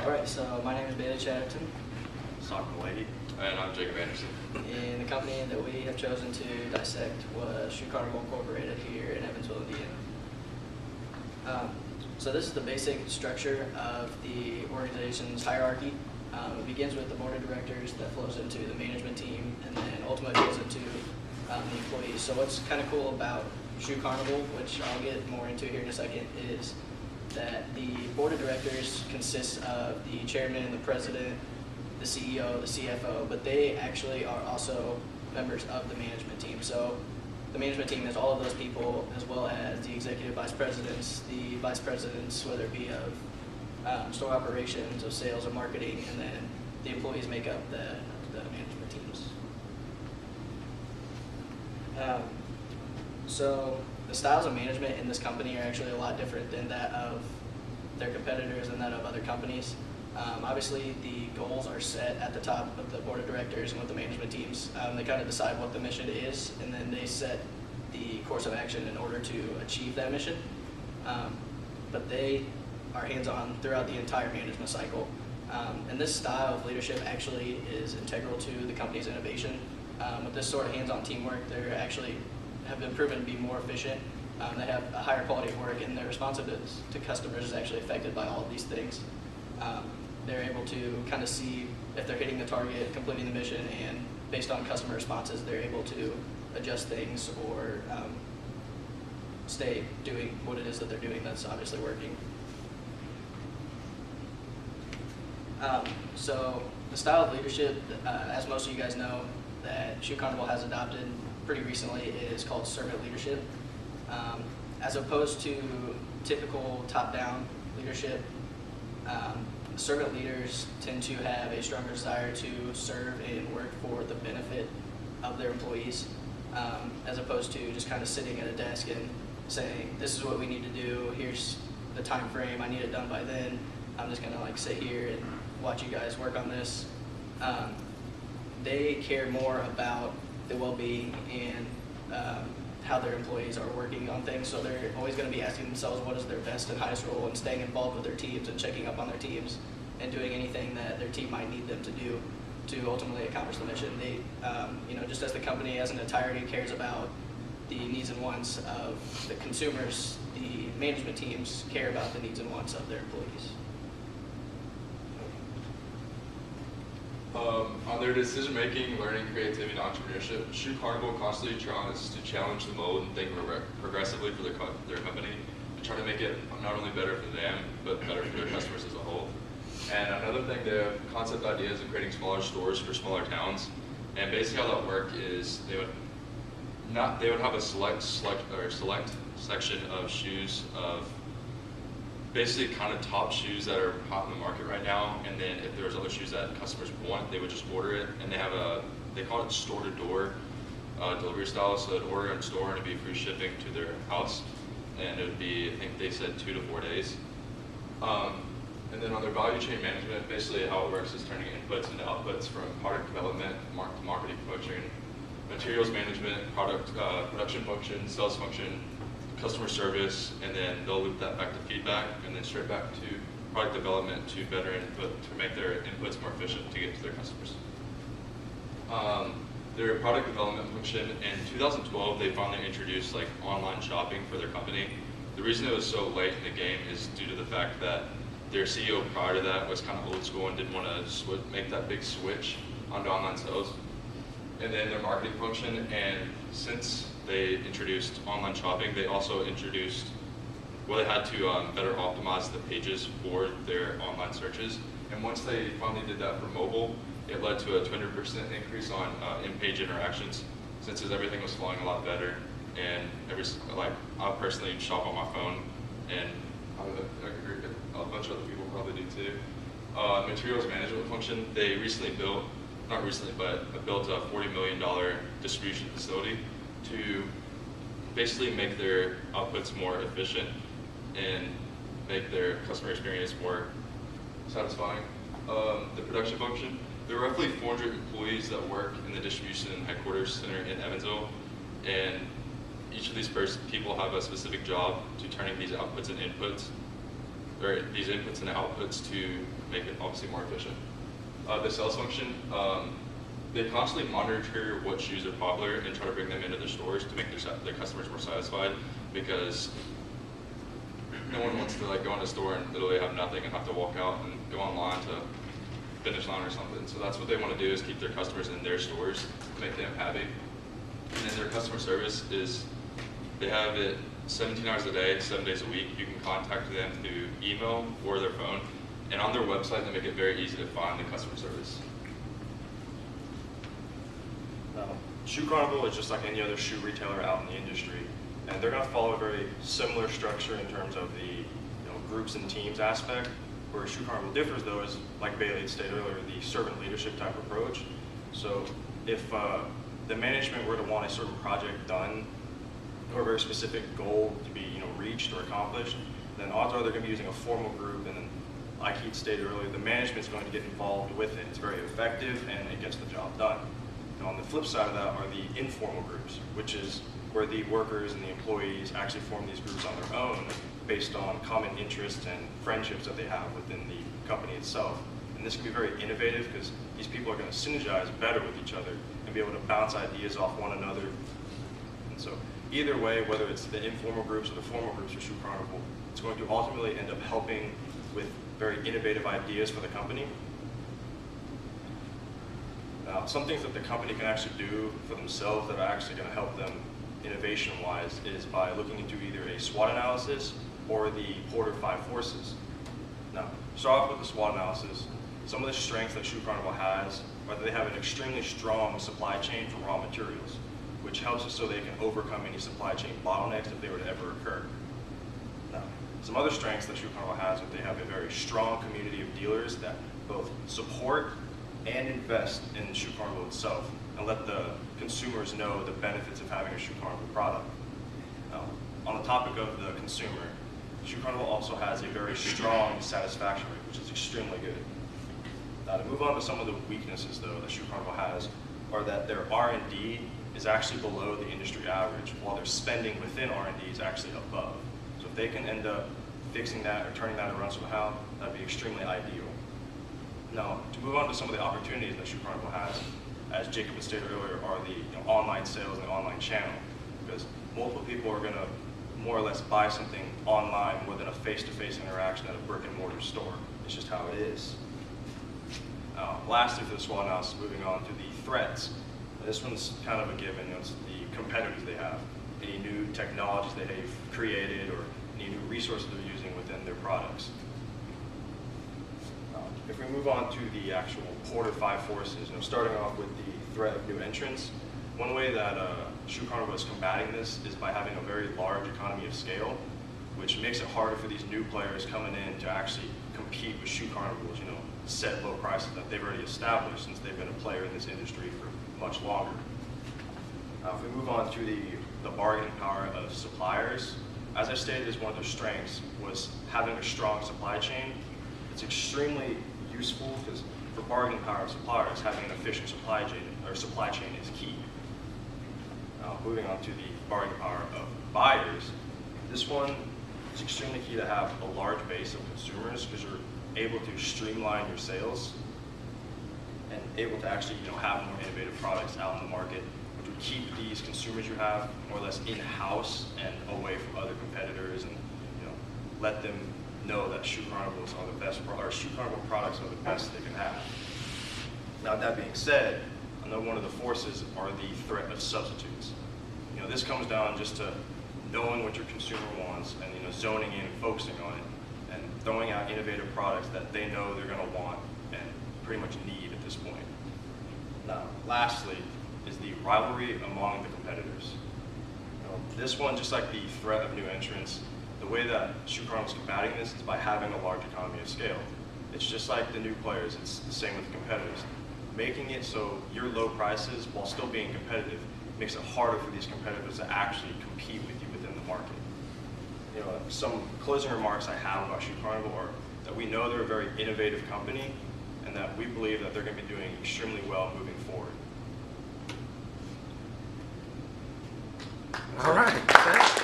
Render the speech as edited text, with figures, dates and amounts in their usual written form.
Alright, so my name is Bailey Chatterton, Sakuma. And I'm Jacob Anderson. and the company that we have chosen to dissect was Shoe Carnival Incorporated here in Evansville, Indiana. So this is the basic structure of the organization's hierarchy. It begins with the board of directors that flows into the management team and then ultimately flows into the employees. So what's kind of cool about Shoe Carnival, which I'll get more into here in a second, is that the board of directors consists of the chairman, the president, the CEO, the CFO, but they actually are also members of the management team. So the management team is all of those people, as well as the executive vice presidents, the vice presidents, whether it be of store operations, of sales, or marketing, and then the employees make up the management teams. So the styles of management in this company are actually a lot different than that of their competitors and that of other companies. Obviously, the goals are set at the top of the board of directors and with the management teams. They kind of decide what the mission is, and then they set the course of action in order to achieve that mission. But they are hands-on throughout the entire management cycle. And this style of leadership actually is integral to the company's innovation. With this sort of hands-on teamwork, they actually have been proven to be more efficient. They have a higher quality of work, and their responsiveness to customers is actually affected by all of these things. They're able to kind of see if they're hitting the target, completing the mission, and based on customer responses, they're able to adjust things or stay doing what it is that they're doing that's obviously working. So the style of leadership, as most of you guys know, that Shoe Carnival has adopted pretty recently is called servant leadership. As opposed to typical top-down leadership, servant leaders tend to have a stronger desire to serve and work for the benefit of their employees, as opposed to just kind of sitting at a desk and saying, this is what we need to do, here's the time frame, I need it done by then, I'm just gonna like sit here and watch you guys work on this. They care more about the well-being and how their employees are working on things, so they're always going to be asking themselves what is their best and highest role, and staying involved with their teams and checking up on their teams and doing anything that their team might need them to do to ultimately accomplish the mission. They, just as the company as an entirety cares about the needs and wants of the consumers, the management teams care about the needs and wants of their employees. On their decision-making, learning, creativity, and entrepreneurship, Shoe Carnival constantly tries to challenge the mold and think progressively for their company to try to make it not only better for them, but better for their customers as a whole. And another thing, they have concept ideas of creating smaller stores for smaller towns. And basically how that work is they would have a select section of shoes of basically kind of top shoes that are hot in the market right now, and then if there's other shoes that customers want, they would just order it, and they call it store-to-door delivery style, so they'd order in store and it'd be free shipping to their house, and it would be, I think they said 2 to 4 days. And then on their value chain management, basically how it works is turning inputs into outputs from product development, marketing function, materials management, production function, sales function, customer service, and then they'll loop that back to feedback, and then straight back to product development to better input, to make their inputs more efficient to get to their customers. Their product development function, in 2012, they finally introduced like online shopping for their company. The reason it was so late in the game is due to the fact that their CEO prior to that was kind of old school and didn't want to make that big switch onto online sales. And then their marketing function, and since they introduced online shopping, they also introduced, well, they had to better optimize the pages for their online searches. And once they finally did that for mobile, it led to a 200% increase on in-page interactions, since everything was flowing a lot better. And I personally shop on my phone, and a bunch of other people probably do too. Materials management function, they recently built, not recently, but built a $40 million distribution facility to basically make their outputs more efficient and make their customer experience more satisfying. The production function, there are roughly 400 employees that work in the distribution headquarters center in Evansville, and each of these people have a specific job to turning these outputs and inputs or these inputs and outputs to make it obviously more efficient. The sales function, they constantly monitor what shoes are popular and try to bring them into their stores to make their customers more satisfied, because no one wants to like go in a store and literally have nothing and have to walk out and go online to finish line or something. So that's what they want to do, is keep their customers in their stores, make them happy. And then their customer service is, they have it 17 hours a day, 7 days a week. You can contact them through email or their phone. And on their website, they make it very easy to find the customer service. Shoe Carnival is just like any other shoe retailer out in the industry, and they're going to follow a very similar structure in terms of the groups and teams aspect. Where Shoe Carnival differs, though, is, like Bailey had stated earlier, the servant leadership type approach. So if the management were to want a certain project done, or a very specific goal to be reached or accomplished, then odds are they're going to be using a formal group, and then, like he stated earlier, the management's going to get involved with it. It's very effective, and it gets the job done. Now, on the flip side of that are the informal groups, which is where the workers and the employees actually form these groups on their own based on common interests and friendships that they have within the company itself. And this can be very innovative because these people are going to synergize better with each other and be able to bounce ideas off one another. And so either way, whether it's the informal groups or the formal groups for Shoe Carnival, it's going to ultimately end up helping with very innovative ideas for the company. Now, some things that the company can actually do for themselves that are actually going to help them innovation-wise is by looking into either a SWOT analysis or the Porter 5 Forces. Now, start off with the SWOT analysis. Some of the strengths that Shoe Carnival has are that they have an extremely strong supply chain for raw materials, which helps us so they can overcome any supply chain bottlenecks if they were to ever occur. Now, some other strengths that Shoe Carnival has is that they have a very strong community of dealers that both support and invest in Shoe Carnival itself and let the consumers know the benefits of having a Shoe Carnival product. Now, on the topic of the consumer, Shoe Carnival also has a very strong satisfaction rate, which is extremely good. Now, to move on to some of the weaknesses, though, that Shoe Carnival has are that their R&D is actually below the industry average, while their spending within R&D is actually above. So if they can end up fixing that or turning that around somehow, that'd be extremely ideal. Now, to move on to some of the opportunities that Shoe Carnival has, as Jacob had stated earlier, are the online sales and the online channel, because multiple people are going to more or less buy something online more than a face-to-face interaction at a brick-and-mortar store. It's just how it is. Lastly, for the SWOT analysis, moving on to the threats. This one's kind of a given. It's the competitors they have, any new technologies that they've created, or any new resources they're using within their products. If we move on to the actual Porter 5 Forces, starting off with the threat of new entrants, one way that Shoe Carnival is combating this is by having a very large economy of scale, which makes it harder for these new players coming in to actually compete with Shoe Carnival's, set low prices that they've already established since they've been a player in this industry for much longer. If we move on to the bargaining power of suppliers, as I stated, is one of their strengths was having a strong supply chain. It's extremely useful because for bargaining power of suppliers, having an efficient supply chain is key. Moving on to the bargaining power of buyers, this one is extremely key to have a large base of consumers because you're able to streamline your sales and able to actually have more innovative products out in the market, which would keep these consumers you have more or less in-house and away from other competitors, and let them know that Shoe Carnivals are the best, or Shoe Carnival products are the best they can have. Now, that being said, another one of the forces are the threat of substitutes. This comes down just to knowing what your consumer wants and zoning in and focusing on it and throwing out innovative products that they know they're going to want and pretty much need at this point. Now, lastly, is the rivalry among the competitors. This one, just like the threat of new entrants, the way that Shoe Carnival is combating this is by having a large economy of scale. It's just like the new players, it's the same with the competitors. Making it so your low prices, while still being competitive, makes it harder for these competitors to actually compete with you within the market. Some closing remarks I have about Shoe Carnival are that we know they're a very innovative company and that we believe that they're going to be doing extremely well moving forward. All right.